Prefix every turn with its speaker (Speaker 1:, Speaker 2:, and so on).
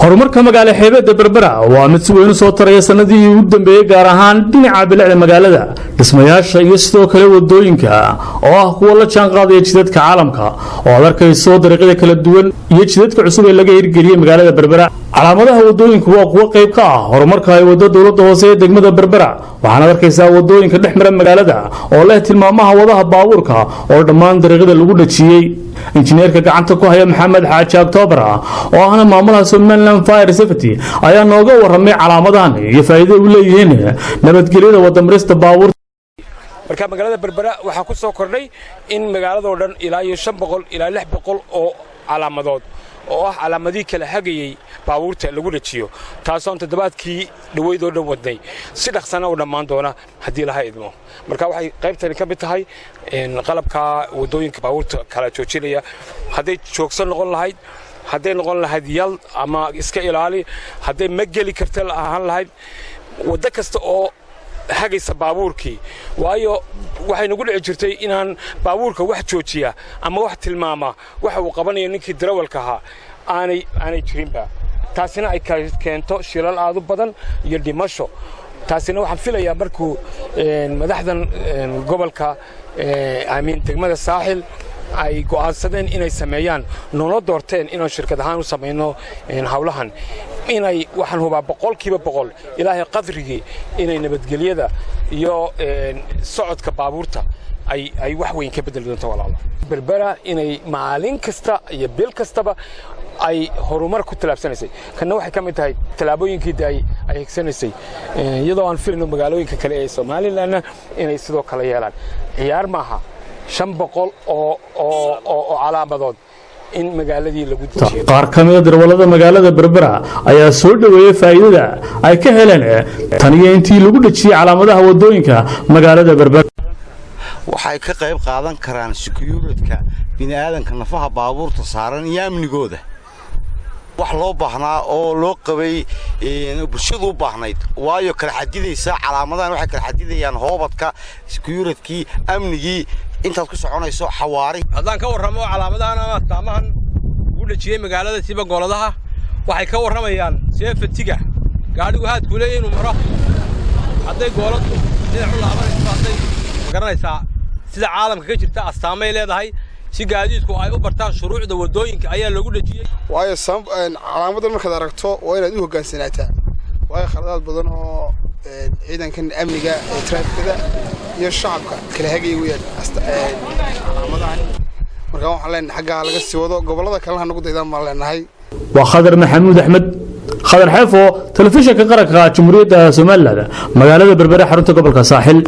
Speaker 1: horumarka magaalo xeebada Berbera waa mid si weyn u soo taraya sanadii ugu dambeeyay gaar ahaan dhinaca bilicda magaalada dhismayaasha iyo sidoo kale wadooyinka oo ah kuwa la jaan qaadaya jidadka caalamka oo aad arkayso dariiqada kala duwan iyo jidadka cusub ee laga hirgeliyay magaalada Berbera calaamadaha wadooyinku waa kuwa qayb ka ah horumarka ay wado dawladda hoose ee degmada Berbera waxaana arkaysaa wadooyinka dhexmara magaalada oo leh tilmaamaha wadaha baabuurka oo dhammaan dariiqada lagu dhajiyay injineerka gacanta ku haya Maxamed Xaaji October oo ahna maamulaha Somaliland Fire Safety ayaa nooga waramay calaamadahan iyo faa'iido u leeyihiin nabadgelyada wadamarista baabuurta
Speaker 2: marka magaalada Berbera waxa ku soo kordhay in magaalada oo dhan ilaa 500 ilaa 600 oo calaamadood oo ah calaamadii kala hagayay baabuurta lagu dhajiyo taasoo toddobaadkii dhaweyd oo dhan wadnay si dhaqsana u dhamaan doona hadii la haydo marka waxay qaybtani ka mid tahay in qalabka wadooyinka baabuurta kala joojinaya haday joogsan noqon lahayd haday noqon lahayd yal ama iska ilaali haday ma geli karta ahaan lahayd wada kasta oo hagaysa baabuurkii waayo waxay nagu dhici jirtay inaan baabuurka wax joojiya ama wax tilmaama waxa uu qabanayo ninkii darawalka ahaa aanay jirinba taasina ay keento shilal aad u badan iyo dhimasho taasina waxaan filayaa markuu madaxdan gobolka degmada saaxil ay go'aansadeen inay sameeyaan noolo doorteen inaan shirkad ahaan u sameeyno hawlahan inay waxaan hubaa 100% ilaahay qadrigi inay nabadgelyada iyo socodka baabuurta ay wax weyn ka bedeli doonto walaalo Berbera inay maalin kasta iyo bil kastaba ay horumar ku talaabsanaysay kana waxay kamid tahay talaabooyinkii ay higsaneysay iyadoo aan filayno magaalooyinka kale ee Soomaaliland inay sidoo kale yeelaan ciyaar maaha 500 oo calaamadood in magaaladii lagu dijiyo
Speaker 1: qaar kamid ah darwalada magaalada Berbera ayaa soo dhaweeyay faa'iidada ay ka heleen tan iyo intii lagu dhajiyay calaamadaha wadooyinka magaalada Berbera
Speaker 3: waxay ka qayb qaadan karaan security-ka bini'aadanka nafaha baabuurta saaran iyo amnigooda wax loo baahnaa oo loo qabay bulshadu u baahnayd waayo kala xadidaysa calaamadahan waxay kala xadidayaan hoobadka security-ki amnigi intaad ku soconayso xawaari
Speaker 4: hadaan ka warramo calaamadahan ama taamahan ugu dhajiyay magaalada siba gooladaha waxay ka warramayaan safety-ga gaadhigu haad ku leeyahay inuu maro haday gooladu dhinac u laabanayso haday garanaysaa sida caalamka ka jirta astaamay leedahay si gaadiidku ay u bartaan shuruucda wadooyinka ayaa lagu dhajiyay
Speaker 5: waayo calaamadan markaad aragto waa inaad u hoggaansanaataa waayo khaladaad badan oo ciidankan amniga ee trafficada iyo shacabka kala hagay weeyaan calaamadahan marka waxaan leenahay xagga laga sii wado gobolada kale nagu daydaan ma leenahay
Speaker 1: waa Khadar Maxamuud Axmed Khadar Xeefo telefishinka qaranka Jamhuuriyadda Soomaaliland magaalada Berbera xarunta gobolka Saaxil